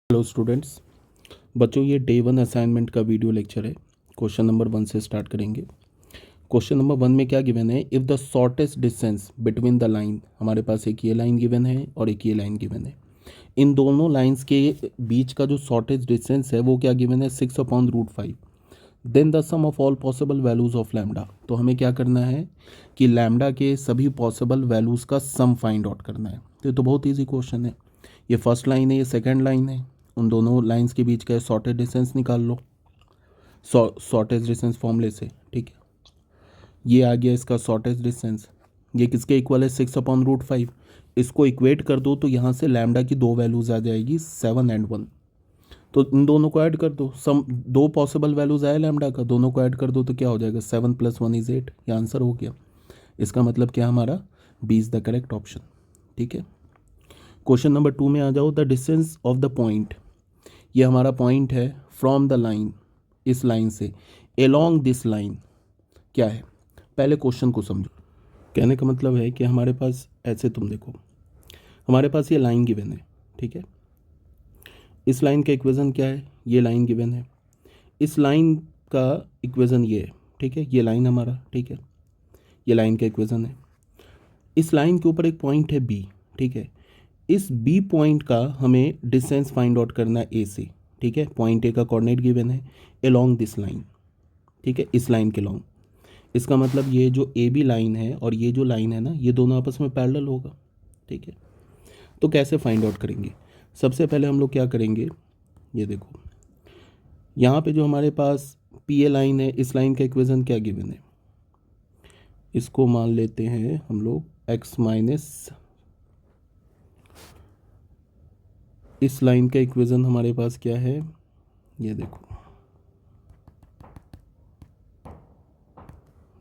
Hello students. बच्चों, ये day 1 assignment का वीडियो लेक्चर है। क्वेश्चन नंबर 1 से स्टार्ट करेंगे। क्वेश्चन नंबर 1 में क्या गिवन है? If the shortest distance between the line, हमारे पास एक ये लाइन गिवन है और एक ये लाइन गिवन है। इन दोनों लाइंस के बीच का जो शॉर्टेस्ट डिस्टेंस है वो क्या गिवन है? 6/√5। Then the sum of all possible values of lambda. तो हमें क्या करना है कि लैम्डा के सभी पॉसिबल वैल्यूज़ का सम फाइंड आउट करना है। तो ये तो बहुत ईजी क्वेश्चन है। ये फर्स्ट लाइन है, ये सेकंड लाइन है। उन दोनों लाइंस के बीच का शॉर्टेज डिस्टेंस निकाल लो शॉर्टेज डिस्टेंस फॉर्मूले से। ठीक है, ये आ गया इसका शॉर्टेज डिस्टेंस। ये किसके इक्वल है? 6/√5। इसको इक्वेट कर दो तो यहाँ से लैम्डा की दो वैल्यूज़ आ जाएगी, 7 और 1। तो इन दोनों को ऐड कर दो। सम दो पॉसिबल वैल्यूज़ आए लैम्डा का, दोनों को ऐड कर दो तो क्या हो जाएगा? 7 + 1 = 8। ये आंसर हो गया। इसका मतलब क्या हमारा B is the correct option. ठीक है, क्वेश्चन नंबर 2 में आ जाओ। The distance of the point, ये हमारा पॉइंट है फ्रॉम द लाइन, इस लाइन से एलोंग दिस लाइन क्या है? पहले क्वेश्चन को समझो। कहने का मतलब है कि हमारे पास ऐसे, तुम देखो हमारे पास ये लाइन गिवन है। ठीक है, इस लाइन का इक्वेशन क्या है? ये लाइन गिवन है। इस लाइन का इक्वेशन ये है। ठीक है, ये लाइन हमारा, ठीक है, ये लाइन का इक्वेशन है। इस लाइन के ऊपर एक पॉइंट है बी। ठीक है, इस बी पॉइंट का हमें डिस्टेंस फाइंड आउट करना है ए से। ठीक है, पॉइंट ए का कोऑर्डिनेट गिवन है अलोंग दिस लाइन। ठीक है, इस लाइन के लॉन्ग। इसका मतलब ये जो ए बी लाइन है और ये जो लाइन है ना, ये दोनों आपस में पैरेलल होगा। ठीक है, तो कैसे फाइंड आउट करेंगे? सबसे पहले हम लोग क्या करेंगे, ये देखो यहाँ पे जो हमारे पास पी ए लाइन है, इस लाइन का इक्वेशन क्या गिवन है? इसको मान लेते हैं हम लोग एक्स माइनस, इस लाइन का इक्वेशन हमारे पास क्या है? ये देखो,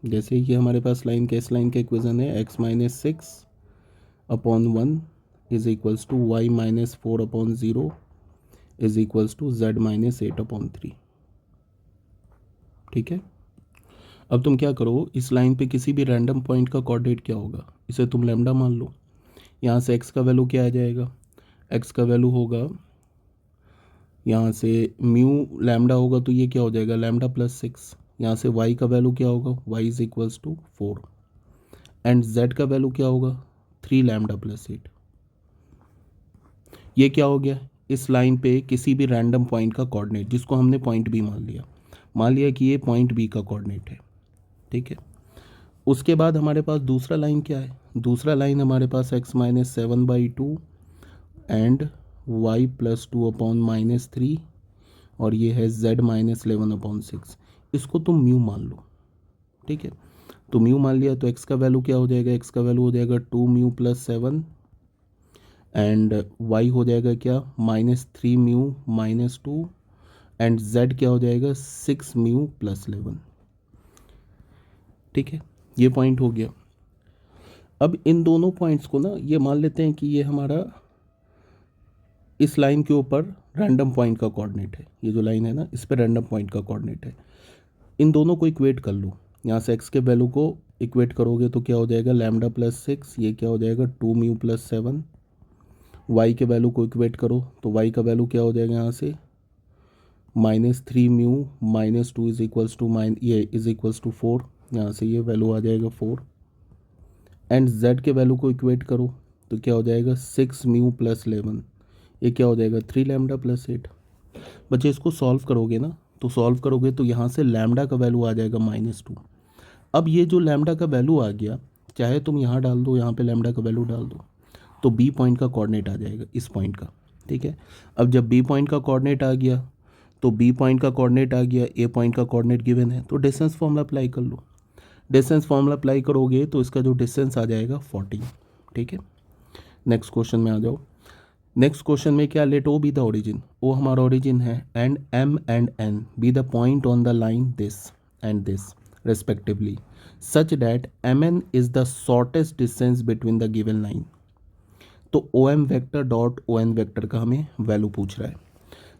जैसे कि हमारे पास लाइन का, इस लाइन का इक्वेशन है x-6/1 = y-4/0 = z-8/3। ठीक है, अब तुम क्या करो, इस लाइन पे किसी भी रैंडम पॉइंट का कोऑर्डिनेट क्या होगा, इसे तुम लैम्डा मान लो। यहाँ से x का वैल्यू क्या आ जाएगा? x का वैल्यू होगा, यहाँ से म्यू लैम्डा होगा तो ये क्या हो जाएगा? लैम्डा +6। यहाँ से y का वैल्यू क्या होगा? y = 4। एंड z का वैल्यू क्या होगा? 3 लैम्डा +8। ये क्या हो गया? इस लाइन पे किसी भी रैंडम पॉइंट का कोऑर्डिनेट, जिसको हमने पॉइंट बी मान लिया कि ये पॉइंट बी का कोऑर्डिनेट है। ठीक है, उसके बाद हमारे पास दूसरा लाइन क्या है? दूसरा लाइन हमारे पास x-7/2 एंड y +2/- 3 और ये है z-11/6। इसको तुम म्यू मान लो। ठीक है, तो म्यू मान लिया तो x का वैल्यू क्या हो जाएगा? x का वैल्यू हो जाएगा 2μ + 7 एंड y हो जाएगा क्या? -3μ - 2 एंड z क्या हो जाएगा? 6μ + 11। ठीक है, ये पॉइंट हो गया। अब इन दोनों पॉइंट्स को ना, ये मान लेते हैं कि ये हमारा इस लाइन के ऊपर रैंडम पॉइंट का कोऑर्डिनेट है। ये जो लाइन है ना, इस पर रैंडम पॉइंट का कोऑर्डिनेट है। इन दोनों को इक्वेट कर लो। यहाँ से x के वैल्यू को इक्वेट करोगे तो क्या हो जाएगा? लैम्डा +6, ये क्या हो जाएगा? 2μ + 7। y के वैल्यू को इक्वेट करो तो y का वैल्यू क्या हो जाएगा? यहाँ से -3μ - 2 = 4। यहाँ से ये वैल्यू आ जाएगा 4। एंड z के वैल्यू को इक्वेट करो तो क्या हो जाएगा? 6μ + 11, ये क्या हो जाएगा? 3 लैम्डा +8। बच्चे इसको सॉल्व करोगे ना, तो सॉल्व करोगे तो यहाँ से लैम्डा का वैल्यू आ जाएगा -2। अब ये जो लैम्डा का वैल्यू आ गया, चाहे तुम यहाँ डाल दो, यहाँ पे लैम्डा का वैल्यू डाल दो, तो बी पॉइंट का कोऑर्डिनेट आ जाएगा इस पॉइंट का। ठीक है, अब जब बी पॉइंट का कोऑर्डिनेट आ गया तो बी पॉइंट का कोऑर्डिनेट आ गया, ए पॉइंट का कोऑर्डिनेट गिवन है, तो डिस्टेंस फॉर्मूला अप्लाई कर लो। डिस्टेंस फॉर्मूला अप्लाई करोगे तो इसका जो डिस्टेंस आ जाएगा 14। ठीक है, नेक्स्ट क्वेश्चन में आ जाओ। नेक्स्ट क्वेश्चन में क्या? Let O be the origin, O हमारा ओरिजिन है, and M and N be the point on the line this and this respectively, such that M N is the shortest distance between the given line. तो O M vector dot O N vector का हमें value पूछ रहा है।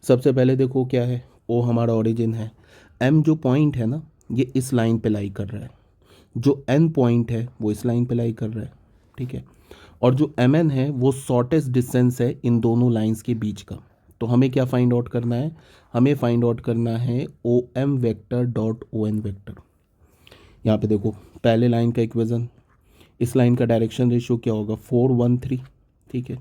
सबसे पहले देखो क्या है, ओ हमारा ओरिजिन है, एम जो पॉइंट है ना, ये इस लाइन पे लाई कर रहा है, जो एन पॉइंट है वो इस लाइन पे लाई कर रहा है। ठीक है, और जो एम एन है वो शॉर्टेस्ट डिस्टेंस है इन दोनों लाइंस के बीच का। तो हमें क्या फाइंड आउट करना है, हमें फाइंड आउट करना है O M vector dot O N vector. यहाँ पे देखो पहले लाइन का इक्वेशन, इस लाइन का डायरेक्शन रेशियो क्या होगा 413, ठीक है,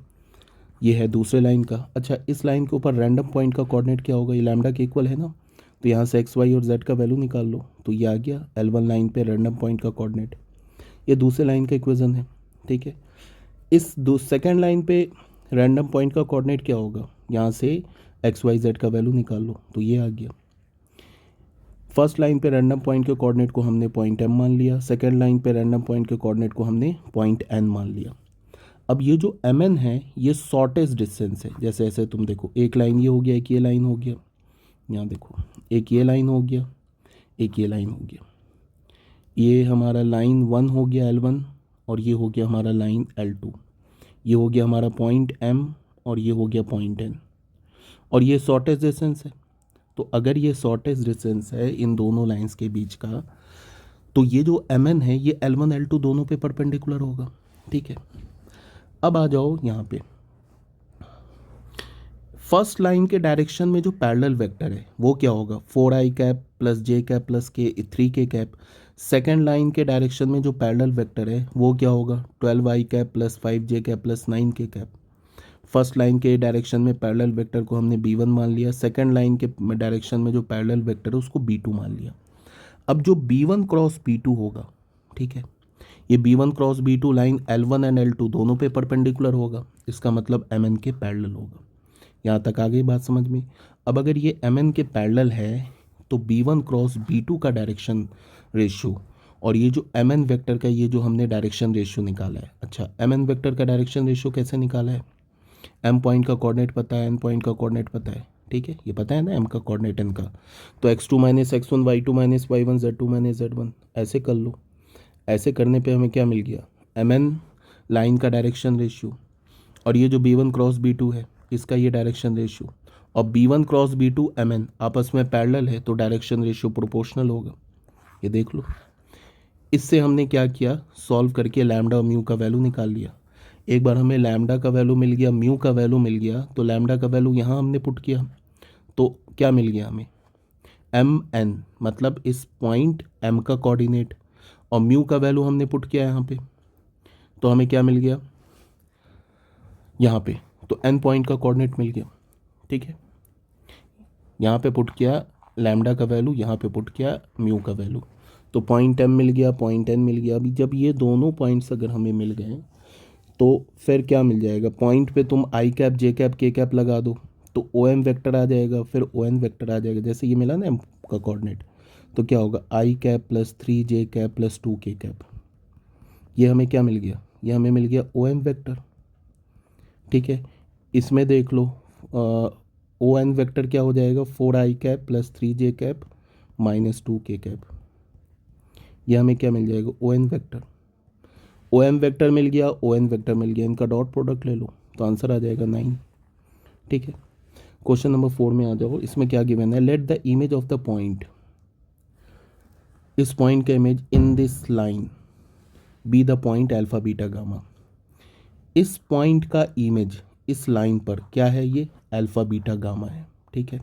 ये है दूसरे लाइन का। अच्छा इस लाइन के ऊपर रैंडम पॉइंट का कोऑर्डिनेट क्या होगा, ये लैम्डा के इक्वल है ना, तो यहाँ से एक्स वाई और जेड का वैल्यू निकाल लो, तो ये आ गया L1 लाइन पे रैंडम पॉइंट का कोऑर्डिनेट, ये दूसरे लाइन का इक्वेशन है, ठीक है। इस सेकेंड लाइन पे रैंडम पॉइंट का कोऑर्डिनेट क्या होगा, यहाँ से एक्स वाई जेड का वैल्यू निकाल लो, तो ये आ गया। फर्स्ट लाइन पे रैंडम पॉइंट के कोऑर्डिनेट को हमने पॉइंट m मान लिया, सेकेंड लाइन पे रैंडम पॉइंट के कोऑर्डिनेट को हमने पॉइंट n मान लिया। अब ये जो mn है ये शॉर्टेस्ट डिस्टेंस है, जैसे ऐसे तुम देखो एक लाइन ये हो गया, एक ये लाइन हो गया, यहाँ देखो एक ये लाइन हो गया, एक ये लाइन हो गया, ये हमारा लाइन 1 हो गया L1 और ये हो गया हमारा लाइन L2, ये हो गया हमारा पॉइंट m और ये हो गया पॉइंट n, और ये शॉर्टेस्ट डिस्टेंस है। तो अगर ये शॉर्टेस्ट डिस्टेंस है इन दोनों लाइंस के बीच का, तो ये जो mn है ये L1 L2 दोनों पे परपेंडिकुलर होगा, ठीक है। अब आ जाओ यहाँ पे फर्स्ट लाइन के डायरेक्शन में जो पैरेलल वेक्टर है वो क्या होगा 4i कैप प्लस जे कैप प्लस के 3k कैप। सेकेंड लाइन के डायरेक्शन में जो पैरेलल वेक्टर है वो क्या होगा 12i cap plus 5j cap plus 9k cap. First line के डायरेक्शन में पैरेलल वेक्टर को हमने b1 मान लिया, सेकेंड लाइन के डायरेक्शन में जो पैरेलल वेक्टर है उसको b2 मान लिया। अब जो b1 क्रॉस b2 होगा, ठीक है, ये b1 cross b2 line L1 and L2 दोनों पे परपेंडिकुलर होगा, इसका मतलब mn के पैरेलल होगा। यहाँ तक आ गई बात समझ में। अब अगर ये mn के पैरेलल है तो b1 क्रॉस b2 का डायरेक्शन रेशियो और ये जो mn वेक्टर का ये जो हमने डायरेक्शन रेशियो निकाला है, अच्छा mn वेक्टर का डायरेक्शन रेशियो कैसे निकाला है, m पॉइंट का कोऑर्डिनेट पता है, n पॉइंट का कोऑर्डिनेट पता है, ठीक है, ये पता है ना m का कोऑर्डिनेट n का, तो x2 minus x1 y2 minus y1 z2 minus z1 ऐसे कर लो। ऐसे करने पे हमें क्या मिल गया mn लाइन का डायरेक्शन रेशियो और ये जो b1 क्रॉस b2 है इसका ये डायरेक्शन रेशियो, और b1 क्रॉस b2 mn आपस में पैरेलल है तो डायरेक्शन रेशियो प्रोपोर्शनल होगा, ये देख लो। इससे हमने क्या किया सॉल्व करके लैम्डा और म्यू का वैल्यू निकाल लिया। एक बार हमें लैम्डा का वैल्यू मिल गया, म्यू का वैल्यू मिल गया, तो लैम्डा का वैल्यू यहाँ हमने पुट किया तो क्या मिल गया हमें mn, मतलब इस पॉइंट m का कोऑर्डिनेट, और म्यू का वैल्यू हमने पुट किया यहाँ पे, तो हमें क्या मिल गया यहाँ पे, तो n पॉइंट का कोऑर्डिनेट मिल गया, ठीक है। यहाँ पे पुट किया लैम्डा का वैल्यू, यहाँ पे पुट किया म्यू का वैल्यू, तो पॉइंट m मिल गया, पॉइंट n मिल गया। अभी जब ये दोनों पॉइंट्स अगर हमें मिल गए तो फिर क्या मिल जाएगा, पॉइंट पे तुम i कैप जे कैप के कैप लगा दो तो ओ एम वेक्टर आ जाएगा, फिर ओ एन वेक्टर आ जाएगा। जैसे ये मिला ना m का कोऑर्डिनेट, तो क्या होगा i cap plus 3j cap plus 2k cap, ये हमें क्या मिल गया, ये हमें मिल गया ओ एम वेक्टर, ठीक है। इसमें देख लो ओ एन वेक्टर क्या हो जाएगा 4i cap plus 3j cap minus 2k cap, ये हमें क्या मिल जाएगा O N vector. O M vector मिल गया, ओ एन वेक्टर मिल गया, इनका डॉट प्रोडक्ट ले लो तो आंसर आ जाएगा 9, ठीक है। क्वेश्चन नंबर 4 में आ जाओ, इसमें क्या गिवन है, let the image of the point, इस पॉइंट का image in this line B the point alpha beta gamma. इस पॉइंट का इमेज इस लाइन पर क्या है, ये अल्फा बीटा गामा है, ठीक है।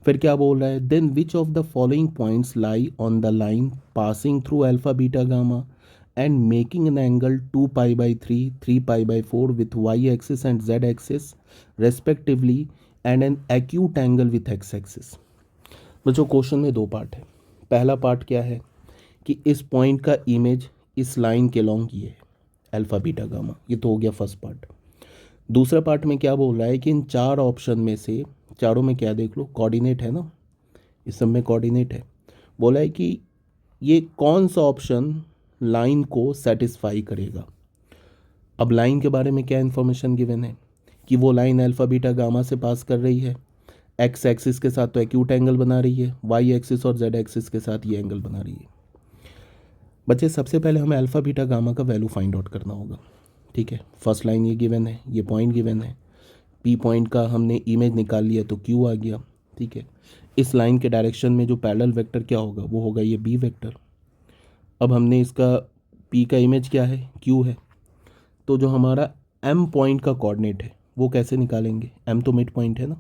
फिर क्या बोल रहा है, then which of the following points lie on the line passing through alpha beta gamma and making an angle 2 pi by 3, 3 pi by 4 with y axis and z axis respectively and an acute angle with x axis। बच्चों question में दो part है। पहला part क्या है कि इस point का इमेज इस लाइन के लॉन्ग ये है अल्फा बीटा गामा, ये तो हो गया फर्स्ट पार्ट। दूसरा पार्ट में क्या बोल रहा है कि इन चार ऑप्शन में से, चारों में क्या देख लो कोऑर्डिनेट है ना, इस सब में कोऑर्डिनेट है, बोला है कि ये कौन सा ऑप्शन लाइन को सेटिस्फाई करेगा। अब लाइन के बारे में क्या इन्फॉर्मेशन गिवन है कि वो लाइन अल्फा बीटा गामा से पास कर रही है, एक्स एक्सिस के साथ तो एक्यूट एंगल बना रही है, वाई एक्सिस और जेड एक्सिस के साथ ये एंगल बना रही है। बच्चे सबसे पहले हमें अल्फा बीटा गामा का वैल्यू फाइंड आउट करना होगा, ठीक है। फर्स्ट लाइन ये गिवन है, ये पॉइंट गिवन है, पी पॉइंट का हमने इमेज निकाल लिया तो क्यू आ गया, ठीक है। इस लाइन के डायरेक्शन में जो पैरेलल वेक्टर क्या होगा वो होगा ये बी वेक्टर। अब हमने इसका P का इमेज क्या है Q है, तो जो हमारा M पॉइंट का कोऑर्डिनेट है वो कैसे निकालेंगे, M तो मिड पॉइंट है ना,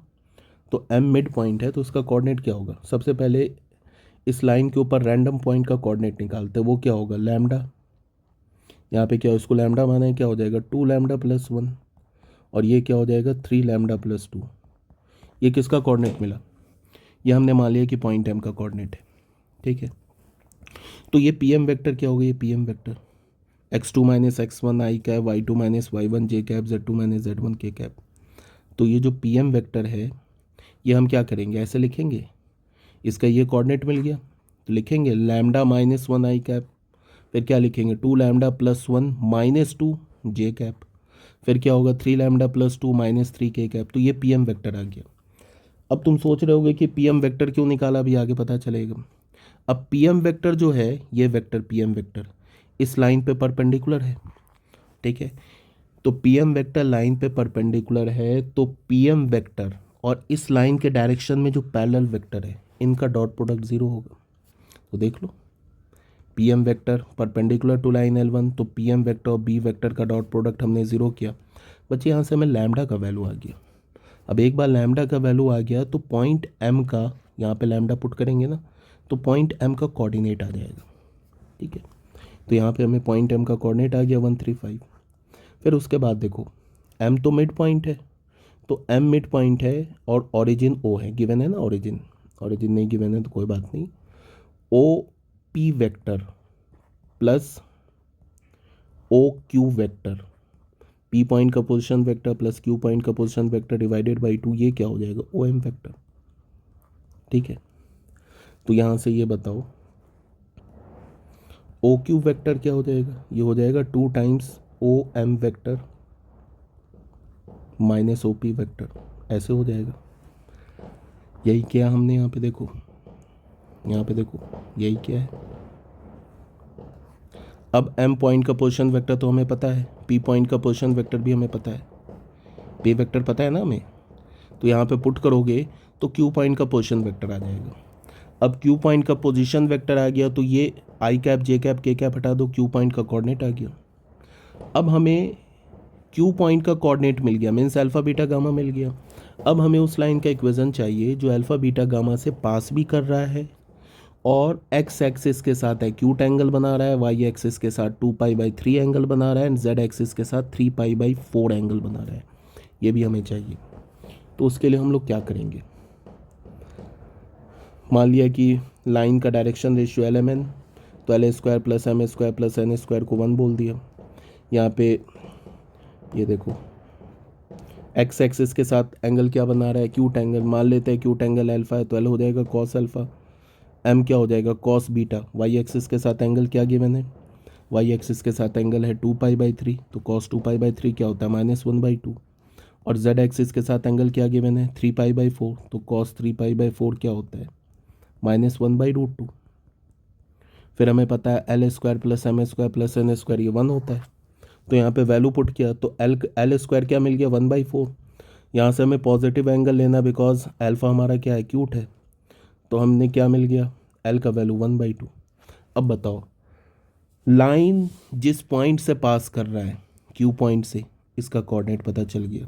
तो m मिड पॉइंट है तो उसका कोऑर्डिनेट क्या होगा, सबसे पहले इस लाइन के ऊपर रैंडम पॉइंट का कोऑर्डिनेट निकालते हैं, वो क्या होगा लैम्डा, यहाँ पे क्या इसको लैम्डा माना है, क्या हो जाएगा 2 लैम्डा प्लस 1, और ये क्या हो जाएगा 3 लैम्डा प्लस 2। ये किसका कोऑर्डिनेट मिला, ये हमने मान लिया कि पॉइंट m का कोऑर्डिनेट है, ठीक है। तो ये पी एम वेक्टर क्या हो गया, ये P M vector x2 minus x1 I cap, y2 minus y1 J cap, z2 minus z1 K cap. तो ये जो पी एम वेक्टर है ये हम क्या करेंगे, ऐसे लिखेंगे, इसका ये कोऑर्डिनेट मिल गया तो लिखेंगे लैम्डा माइनस 1 आई कैप, फिर क्या लिखेंगे 2 लैम्डा प्लस 1 माइनस 2 जे कैप, फिर क्या होगा 3 लैम्डा प्लस 2 माइनस 3 के कैप। तो ये पी एम वेक्टर आ गया। अब तुम सोच रहे होगे कि पी एम वेक्टर क्यों निकाला, अभी आगे पता चलेगा। अब पी एम वेक्टर जो है ये वेक्टर पी एम वेक्टर इस लाइन पे परपेंडिकुलर है, ठीक है। तो पी एम वेक्टर लाइन पे परपेंडिकुलर है, तो पी एम वेक्टर और इस लाइन के डायरेक्शन में जो पैरेलल वेक्टर है इनका डॉट प्रोडक्ट ज़ीरो होगा। तो देख लो P M vector perpendicular to line L1, तो पी एम वेक्टर और बी वेक्टर का डॉट प्रोडक्ट हमने ज़ीरो किया। बच्चे यहाँ से हमें लैम्डा का वैल्यू आ गया। अब एक बार लैम्डा का वैल्यू आ गया तो पॉइंट M का, यहाँ पे लैम्डा पुट करेंगे ना, तो पॉइंट M का कोऑर्डिनेट आ जाएगा, ठीक है। तो यहाँ पे हमें पॉइंट M का कोऑर्डिनेट आ गया 135। फिर उसके बाद देखो M तो मिड पॉइंट है, तो M मिड पॉइंट है और ओरिजिन O है, गिवन है ना, ओरिजिन नहीं गिवन है तो कोई बात नहीं। O P vector plus O Q vector, P point का position vector plus Q point का पोजीशन वेक्टर डिवाइडेड बाई 2, ये क्या हो जाएगा ओ एम वेक्टर, ठीक है। तो यहाँ से ये बताओ ओ क्यू वेक्टर क्या हो जाएगा, ये हो जाएगा 2 times O M vector minus O P vector, ऐसे हो जाएगा। यही किया हमने यहाँ पे देखो, यहाँ पे देखो यही क्या है। अब m पॉइंट का पोजीशन वेक्टर तो हमें पता है, p पॉइंट का पोजीशन वेक्टर भी हमें पता है, p वेक्टर पता है ना हमें, तो यहाँ पे पुट करोगे तो q पॉइंट का पोजीशन वेक्टर आ जाएगा। अब q पॉइंट का पोजीशन वेक्टर आ गया तो ये i कैप जे कैप के कैप हटा दो, q पॉइंट का कोऑर्डिनेट आ गया। अब हमें q पॉइंट का कोऑर्डिनेट मिल गया, मीन्स अल्फा बीटा गामा मिल गया। अब हमें उस लाइन का इक्वेशन चाहिए जो अल्फा बीटा गामा से पास भी कर रहा है और एक्स एक्सिस के साथ एक्यूट एंगल बना रहा है, वाई एक्सिस के साथ 2π/3 एंगल बना रहा है एंड जेड एक्सिस के साथ 3π/4 एंगल बना रहा है, ये भी हमें चाहिए। तो उसके लिए हम लोग क्या करेंगे, मान लिया कि लाइन का डायरेक्शन रेशियो LMN, तो L² plus M² plus N² को 1 बोल दिया। यहाँ पे ये देखो एक्स एक्सिस के साथ एंगल क्या बना रहा है, एक्यूट एंगल, मान लेते हैं एक्यूट एंगल अल्फा है तो L हो जाएगा कॉस अल्फा, M क्या हो जाएगा कॉस बीटा, वाई एक्सिस के साथ एंगल क्या गिवन है, वाई एक्सिस के साथ एंगल है 2π/3, तो कॉस 2π/3 क्या होता है -1/2, और जेड एक्सिस के साथ एंगल क्या गिवन है 3π/4, तो कॉस 3π/4 क्या होता है -1/√2। फिर हमें पता है L² plus M² plus N² ये 1 होता है, तो यहाँ पे वैल्यू पुट किया तो L² क्या मिल गया 1/4। यहाँ से हमें पॉजिटिव एंगल लेना बिकॉज अल्फा हमारा क्या है एक्यूट है, तो हमने क्या मिल गया L का वैल्यू 1/2। अब बताओ लाइन जिस पॉइंट से पास कर रहा है Q पॉइंट से, इसका कोऑर्डिनेट पता चल गया,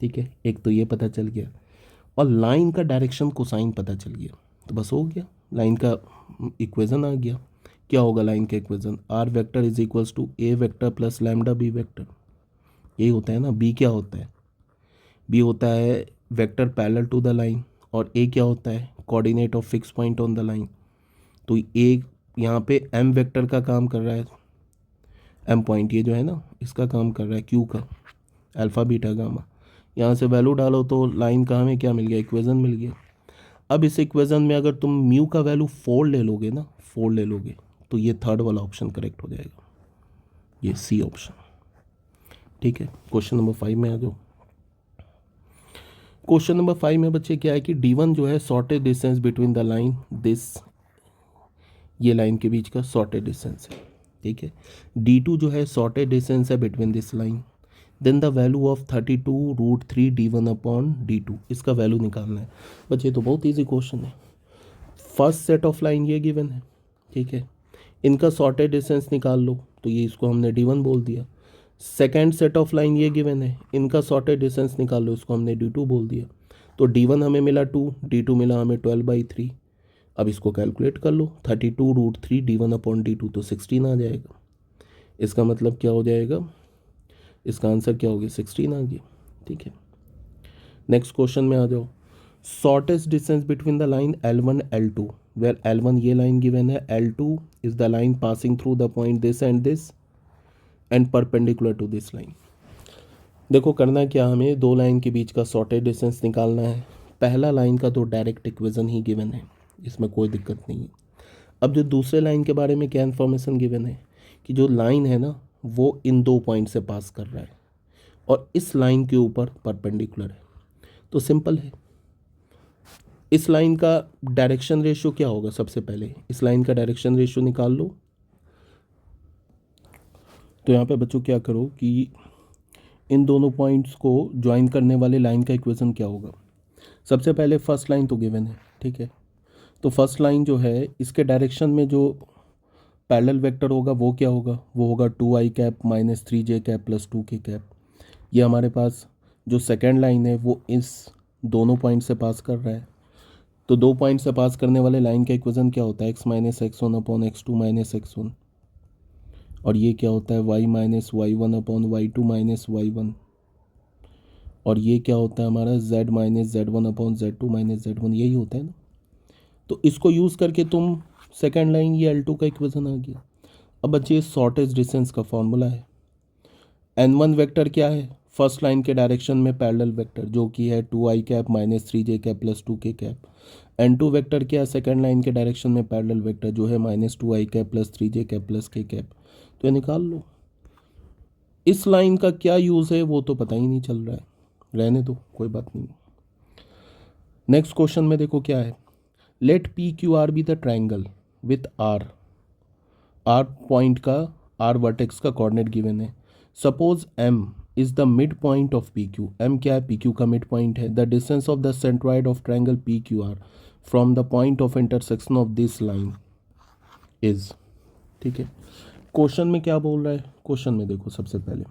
ठीक है, एक तो ये पता चल गया और लाइन का डायरेक्शन कोसाइन पता चल गया, तो बस हो गया, लाइन का इक्वेशन आ गया। क्या होगा लाइन का equation, R vector is equals to A vector plus lambda B vector, यही होता है ना। बी क्या होता है, बी होता है vector parallel to the line, और ए क्या होता है coordinate of fix point on the line. तो ए यहाँ पे एम वेक्टर का काम कर रहा है, एम पॉइंट ये जो है ना इसका काम कर रहा है क्यू का, अल्फा बीटा गामा। यहाँ से वैल्यू डालो तो लाइन का हमें क्या मिल गया, इक्वेशन मिल गया। अब इस इक्वेशन में अगर तुम म्यू का वैल्यू 4 ले लोगे ना, 4 ले लोगे तो ये थर्ड वाला ऑप्शन करेक्ट हो जाएगा, ये सी ऑप्शन, ठीक है। क्वेश्चन नंबर 5 में आ जाओ। क्वेश्चन नंबर 5 में बच्चे क्या है कि D1 जो है shortage distance between the line this, ये लाइन के बीच का शॉर्टेज डिस्टेंस है, ठीक है। D2 जो है शॉर्टेज डिस्टेंस है between this line, then the value of 32√3 D1 upon D2, इसका वैल्यू निकालना है। बच्चे तो बहुत ईजी क्वेश्चन है, फर्स्ट सेट ऑफ लाइन ये गिवन है, ठीक है, इनका शॉर्टेज डिस्टेंस निकाल लो, तो ये इसको हमने D1 बोल दिया। सेकेंड सेट ऑफ लाइन ये गिवन है, इनका शॉर्टेज डिस्टेंस निकाल लो, इसको हमने D2 बोल दिया। तो D1 हमें मिला 2, D2 मिला हमें 12/3। अब इसको कैलकुलेट कर लो, 32√3 D1/D2 तो 16 आ जाएगा। इसका मतलब क्या हो जाएगा, इसका आंसर क्या हो गया, 16 आ गया। ठीक है, नेक्स्ट क्वेश्चन में आ जाओ। Shortest distance between the line L1 L2, where L1 ये लाइन गिवन है, L2 is the line passing through the point this and perpendicular to this line. देखो करना क्या, हमें दो लाइन के बीच का शॉर्टेस्ट डिस्टेंस निकालना है। पहला लाइन का तो डायरेक्ट इक्वेशन ही गिवन है, इसमें कोई दिक्कत नहीं है। अब जो दूसरे लाइन के बारे में क्या इन्फॉर्मेशन गिवन है कि जो लाइन है ना वो इन दो पॉइंट से पास कर रहा है और इस लाइन के ऊपर परपेंडिकुलर है। तो सिंपल है, इस लाइन का डायरेक्शन रेशियो क्या होगा, सबसे पहले इस लाइन का डायरेक्शन रेशियो निकाल लो। तो यहाँ पे बच्चों क्या करो कि इन दोनों पॉइंट्स को ज्वाइन करने वाले लाइन का इक्वेशन क्या होगा। सबसे पहले फर्स्ट लाइन तो गिवन है, ठीक है। तो फर्स्ट लाइन जो है इसके डायरेक्शन में जो पैरेलल वेक्टर होगा वो क्या होगा, वो होगा 2i cap minus 3j cap plus 2k cap. ये हमारे पास जो सेकेंड लाइन है वो इस दोनों पॉइंट से पास कर रहा है। तो दो पॉइंट से पास करने वाले लाइन का इक्वेशन क्या होता है, x minus x1 upon x2 minus x1। और ये क्या होता है, y minus y1 upon y2 minus y1। और ये क्या होता है हमारा z minus z1 upon z2 minus z1, यही होता है ना। तो इसको यूज़ करके तुम सेकेंड लाइन ये L2 का इक्वेशन आ गया। अब बच्चे शॉर्टेस्ट डिस्टेंस का फॉर्मूला है, N1 वेक्टर क्या है, फर्स्ट लाइन के डायरेक्शन में पैरेलल वेक्टर जो कि है 2i cap minus 3j cap plus 2k cap. N2 vector क्या है, सेकेंड लाइन के डायरेक्शन में पैरेलल वेक्टर जो है minus 2i cap plus 3j cap plus k cap. तो ये निकाल लो। इस लाइन का क्या यूज़ है वो तो पता ही नहीं चल रहा है, रहने दो कोई बात नहीं। नेक्स्ट क्वेश्चन में देखो क्या है, let PQR be the triangle with R point का, आर वर्टेक्स का कोऑर्डिनेट गिवन है। Suppose M is the mid point of PQ, M क्या है, PQ का मिड पॉइंट है। The distance of the centroid of triangle PQR from the point of intersection of this line is. ठीक है, question में क्या बोल रहा है, क्वेश्चन में देखो सबसे पहले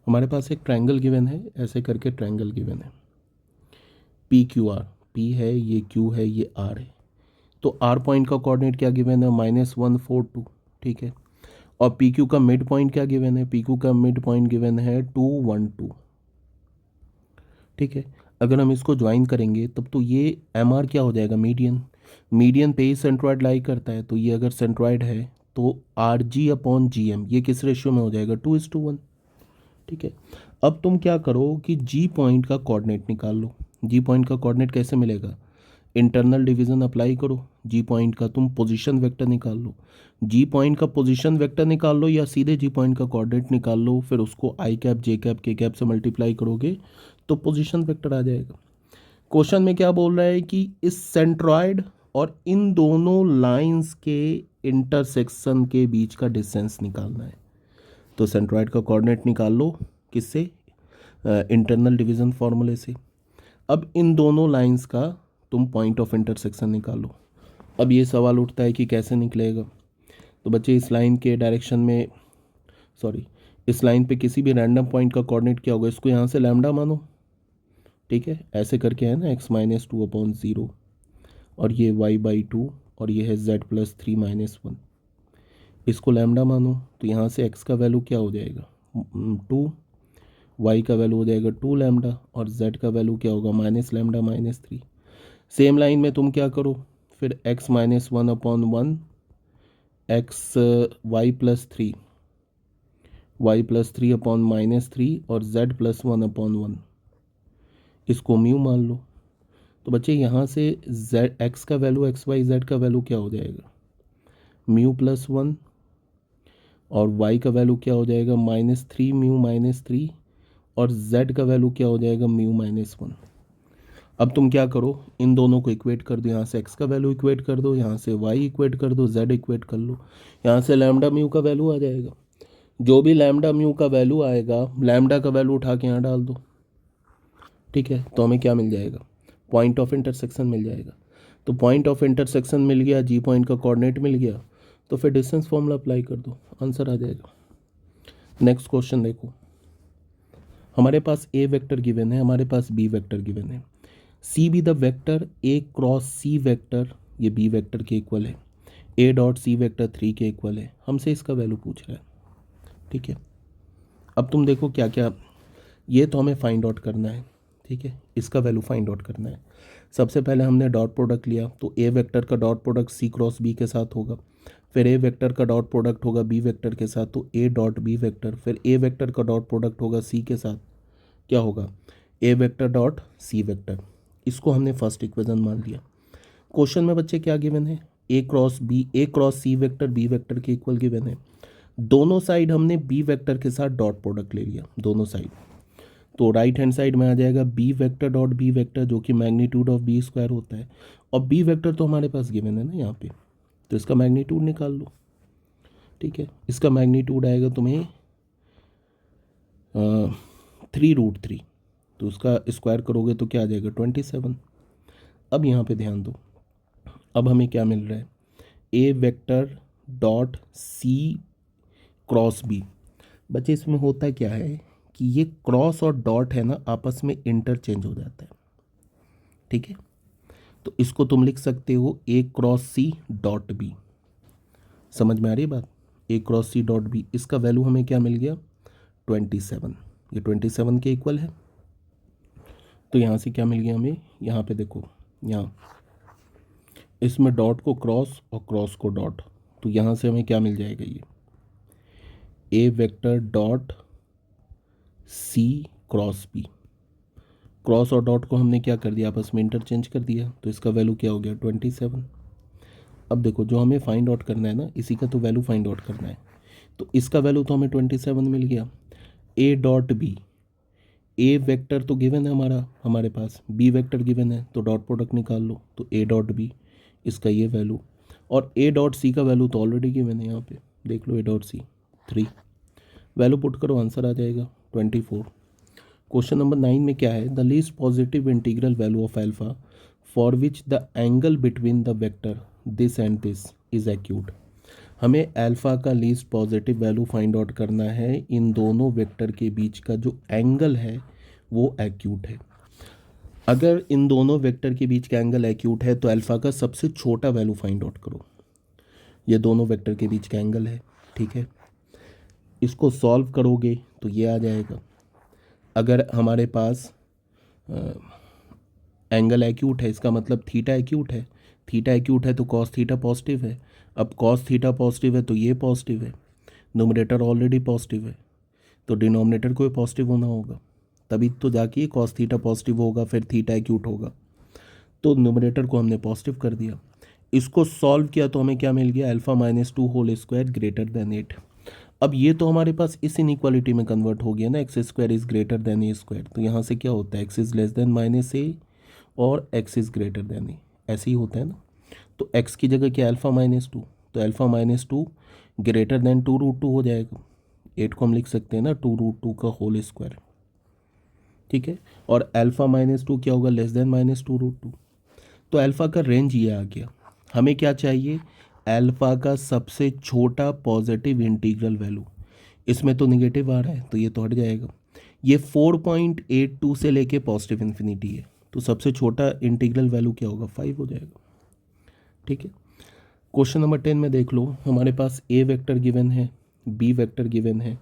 हमारे पास एक ट्राइंगल गिवन है, ऐसे करके ट्राइंगल गिवन है PQR, P है ये, Q है ये, R है। तो R पॉइंट का कोऑर्डिनेट क्या गिवन है, -142, ठीक है। और PQ का मिड पॉइंट क्या गिवन है, PQ का मिड पॉइंट गिवन है 212, ठीक है। अगर हम इसको ज्वाइन करेंगे तब तो ये MR क्या हो जाएगा, मीडियन। मीडियन पे ही सेंट्रॉइड लाई करता है, तो ये अगर सेंट्रॉइड है तो RG/GM ये किस रेशियो में हो जाएगा, 2:1, ठीक है। अब तुम क्या करो कि G पॉइंट का कोऑर्डिनेट निकाल लो। G पॉइंट का कोऑर्डिनेट कैसे मिलेगा, इंटरनल डिवीजन अप्लाई करो, G पॉइंट का तुम पोजीशन वेक्टर निकाल लो। G पॉइंट का पोजीशन वेक्टर निकाल लो या सीधे G पॉइंट का कोऑर्डिनेट निकाल लो, फिर उसको I cap J cap K cap से मल्टीप्लाई करोगे तो पोजीशन वेक्टर आ जाएगा। क्वेश्चन में क्या बोल रहा है कि इस सेंट्रॉइड और इन दोनों लाइंस के इंटरसेक्शन के बीच का डिस्टेंस निकालना है। तो सेंट्रॉइड का कोऑर्डिनेट निकाल लो, किससे, इंटरनल डिवीजन फार्मूले से। अब इन दोनों लाइंस का तुम पॉइंट ऑफ इंटरसेक्शन निकालो। अब ये सवाल उठता है कि कैसे निकलेगा। तो बच्चे इस लाइन के डायरेक्शन में, सॉरी इस लाइन पे किसी भी रैंडम पॉइंट का कोऑर्डिनेट क्या होगा, इसको यहाँ से लैम्डा मानो, ठीक है, ऐसे करके है ना, x-2/0 और ये y/2 और ये है z+3-1, इसको लैम्डा मानो। तो यहाँ से x का वैल्यू क्या हो जाएगा, 2, y का वैल्यू हो जाएगा 2 लैम्डा और z का वैल्यू क्या होगा, -λ-3। सेम लाइन में तुम क्या करो, फिर x-1/1 x y+3 y+3/-3 और z+1/1, इसको म्यू मान लो। तो बच्चे यहाँ से z x का वैल्यू x/y/z का वैल्यू क्या हो जाएगा, μ+1 और y का वैल्यू क्या हो जाएगा, -3 और z का वैल्यू क्या हो जाएगा, μ-1। अब तुम क्या करो, इन दोनों को इक्वेट कर दो, यहाँ से x का वैल्यू इक्वेट कर दो, यहाँ से y इक्वेट कर दो, z इक्वेट कर लो, यहाँ से लैम्डा म्यू का वैल्यू आ जाएगा। जो भी लैम्डा म्यू का वैल्यू आएगा, लैम्डा का वैल्यू उठा के यहाँ डाल दो, ठीक है। तो हमें क्या मिल जाएगा, पॉइंट ऑफ इंटरसेक्शन मिल जाएगा। तो पॉइंट ऑफ इंटरसेक्शन मिल गया, G पॉइंट का कोऑर्डिनेट मिल गया, तो फिर डिस्टेंस फॉर्मूला अप्लाई कर दो, आंसर आ जाएगा। नेक्स्ट क्वेश्चन देखो, हमारे पास ए वेक्टर गिवन है, हमारे पास बी वेक्टर गिवन है। C be the vector a cross c vector, ये बी वेक्टर के इक्वल है, ए डॉट सी वेक्टर 3 के इक्वल है। हमसे इसका वैल्यू पूछ रहा है, ठीक है। अब तुम देखो क्या क्या, ये तो हमें फाइंड आउट करना है, ठीक है, इसका वैल्यू फाइंड आउट करना है। सबसे पहले हमने डॉट प्रोडक्ट लिया, तो ए वेक्टर का dot product C cross B के साथ होगा, फिर ए वेक्टर का डॉट प्रोडक्ट होगा बी वेक्टर के साथ, तो ए डॉट बी वेक्टर, फिर ए वेक्टर का डॉट प्रोडक्ट होगा सी के साथ, क्या होगा, A vector dot C vector. इसको हमने फर्स्ट इक्वेशन मान लिया। क्वेश्चन में बच्चे क्या गिवन है, ए cross c vector B vector के इक्वल गिवन है। दोनों साइड हमने बी वेक्टर के साथ डॉट प्रोडक्ट ले लिया, दोनों साइड, तो राइट हैंड साइड में आ जाएगा b vector dot B vector, जो कि मैग्नीट्यूड ऑफ बी स्क्वायर होता है, और बी वेक्टर तो हमारे पास गिवन है ना यहाँ पे, तो इसका मैग्नीट्यूड निकाल लो, ठीक है। इसका मैग्नीट्यूड आएगा तुम्हें 3√3, तो उसका स्क्वायर करोगे तो क्या आ जाएगा 27। अब यहाँ पे ध्यान दो, अब हमें क्या मिल रहा है, A vector dot C cross B. बच्चे इसमें होता क्या है कि ये क्रॉस और डॉट है ना, आपस में इंटरचेंज हो जाता है, ठीक है। तो इसको तुम लिख सकते हो ए क्रॉस सी डॉट बी। समझ में आ रही है बात, ए क्रॉस सी डॉट बी, इसका वैल्यू हमें क्या मिल गया 27, ये 27 के इक्वल है। तो यहाँ से क्या मिल गया हमें, यहाँ पे देखो, यहाँ इसमें डॉट को क्रॉस और क्रॉस को डॉट, तो यहाँ से हमें क्या मिल जाएगा, ये A vector dot C cross B. Cross और डॉट को हमने क्या कर दिया, आपस में इंटरचेंज कर दिया, तो इसका वैल्यू क्या हो गया 27। अब देखो जो हमें फाइंड आउट करना है ना, इसी का तो वैल्यू फाइंड आउट करना है, तो इसका वैल्यू तो हमें 27 मिल गया। A dot b, a vector तो गिवन है हमारा, हमारे पास बी वेक्टर गिवन है, तो डॉट प्रोडक्ट निकाल लो, तो ए डॉट बी, इसका ये वैल्यू, और ए डॉट सी का वैल्यू तो ऑलरेडी गिवन है, यहाँ पे देख लो, A dot C 3, value put करो, आंसर आ जाएगा 24। क्वेश्चन नंबर 9 में क्या है, the least positive integral value of alpha for which the angle between the vector this and this is acute. हमें एल्फा का least positive value find out करना है, इन दोनों वेक्टर के बीच का जो एंगल है वो एक्यूट है। अगर इन दोनों वेक्टर के बीच का एंगल एक्यूट है तो अल्फा का सबसे छोटा वैल्यू फाइंड आउट करो। ये दोनों वेक्टर के बीच का एंगल है, ठीक है। इसको सॉल्व करोगे तो ये आ जाएगा। अगर हमारे पास एंगल एक्यूट है, इसका मतलब थीटा एक्यूट है, थीटा एक्यूट है तो कॉस थीटा पॉजिटिव है। अब कॉस थीटा पॉजिटिव है तो ये पॉजिटिव है, नोमिनेटर ऑलरेडी पॉजिटिव है, तो डिनोमिनेटर को भी पॉजिटिव होना होगा, तभी तो जाके कॉस थीटा पॉजिटिव होगा, फिर थीटा एक्यूट होगा, तो नोमिनेटर को हमने पॉजिटिव कर दिया। इसको सॉल्व किया तो हमें क्या मिल गया, alpha -2 whole square greater than 8। अब ये तो हमारे पास इस इनइक्वालिटी में कन्वर्ट हो गया ना, x square is greater than A square, तो यहाँ से क्या होता है, x is less than -a और एक्स इज ग्रेटर देन ए, ऐसे ही होता है ना। तो एक्स की जगह क्या, अल्फा -2, तो अल्फा -2 ग्रेटर देन 2√2 हो जाएगा। 8 को हम लिख सकते हैं ना 2√2 का होल स्क्वायर, ठीक है। और अल्फा -2 क्या होगा, लेस देन -2√2। तो अल्फा का रेंज ये आ गया। हमें क्या चाहिए, अल्फा का सबसे छोटा पॉजिटिव इंटीग्रल वैल्यू। इसमें तो निगेटिव आ रहा है तो ये तो हट जाएगा। ये 4.82 से लेके पॉजिटिव इन्फिनिटी है, तो सबसे छोटा इंटीग्रल वैल्यू क्या होगा, 5 हो जाएगा, ठीक है। क्वेश्चन नंबर 10 में देख लो, हमारे पास ए वेक्टर गिवन है, बी वेक्टर गिवन है,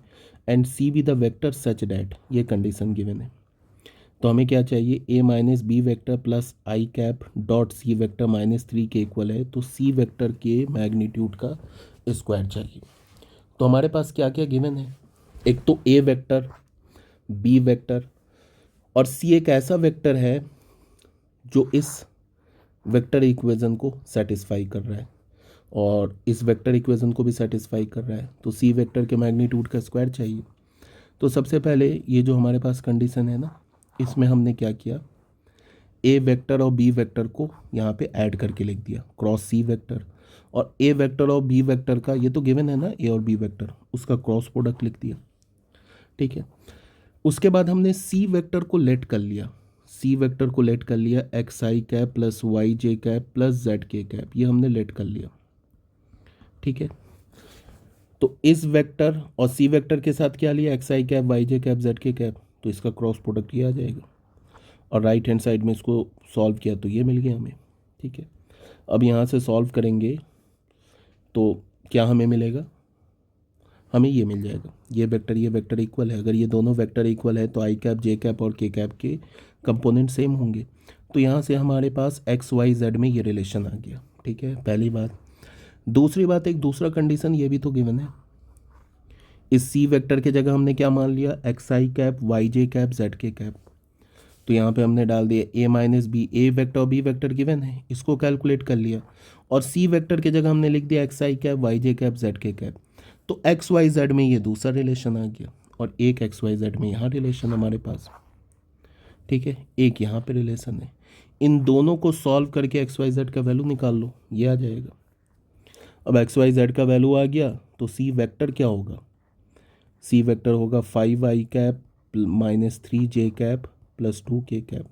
and c be the vector such that, ये कंडीशन गिवन है। तो हमें क्या चाहिए, a minus b vector plus i cap dot C vector -3 के इक्वल है, तो सी वेक्टर के मैग्नीट्यूड का स्क्वायर चाहिए। तो हमारे पास क्या क्या गिवन है, एक तो ए वेक्टर, बी वेक्टर, और सी एक ऐसा वेक्टर है जो इस वेक्टर इक्वेशन को सेटिस्फाई कर रहा है और इस वेक्टर इक्वेशन को भी सेटिस्फाई कर रहा है, तो सी वेक्टर के मैग्नीट्यूड का स्क्वायर चाहिए। तो सबसे पहले ये जो हमारे पास कंडीशन है ना, इसमें हमने क्या किया, ए वेक्टर और बी वेक्टर को यहाँ पे ऐड करके लिख दिया, क्रॉस सी वेक्टर, और ए वेक्टर और बी वेक्टर का, ये तो गिवन है ना ए और बी वेक्टर, उसका क्रॉस प्रोडक्ट लिख दिया, ठीक है। उसके बाद हमने सी वेक्टर को लेट कर लिया, सी वेक्टर को लेट कर लिया एक्स आई कैप प्लस वाई जे कैप प्लस जेड के कैप, ये हमने लेट कर लिया, ठीक है। तो इस वेक्टर और सी वेक्टर के साथ क्या लिया, एक्स आई कैप वाई जे कैप जेड के कैप, तो इसका क्रॉस प्रोडक्ट ये आ जाएगा, और राइट हैंड साइड में इसको सॉल्व किया तो ये मिल गया हमें। ठीक है, अब यहाँ से सॉल्व करेंगे तो क्या हमें मिलेगा, हमें ये मिल जाएगा, ये वेक्टर इक्वल है। अगर ये दोनों वेक्टर इक्वल है तो आई कैप जे कैप और के कैप के कंपोनेंट सेम होंगे। तो यहाँ से हमारे पास एक्स वाई जेड में ये रिलेशन आ गया। ठीक है, पहली बात। दूसरी बात, एक दूसरा कंडीशन ये भी तो गिवन है, इस सी वेक्टर के जगह हमने क्या मान लिया, एक्स आई कैप वाई जे कैप जेड के कैप। तो यहाँ पे हमने डाल दिया ए माइनस बी, ए वेक्टर और बी वेक्टर गिवन है, इसको कैलकुलेट कर लिया, और सी वेक्टर के जगह हमने लिख दिया एक्स आई कैप वाई जे कैप जेड के कैप। तो एक्स वाई जेड में ये दूसरा रिलेशन आ गया, और एक एक्स वाई जेड में यहाँ रिलेशन हमारे पास। ठीक है, एक यहाँ पे रिलेशन है। इन दोनों को सॉल्व करके एक्स वाई जेड का वैल्यू निकाल लो, ये आ जाएगा। अब एक्स वाई जेड का वैल्यू आ गया तो सी वेक्टर क्या होगा, सी वेक्टर होगा 5 आई कैप माइनस 3 जे कैप प्लस 2 के कैप।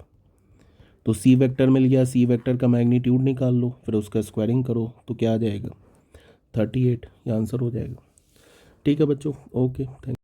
तो सी वेक्टर मिल गया, सी वेक्टर का मैग्नीट्यूड निकाल लो, फिर उसका स्क्वायरिंग करो तो क्या आ जाएगा 38, ये आंसर हो जाएगा। ठीक है बच्चों, ओके, थैंक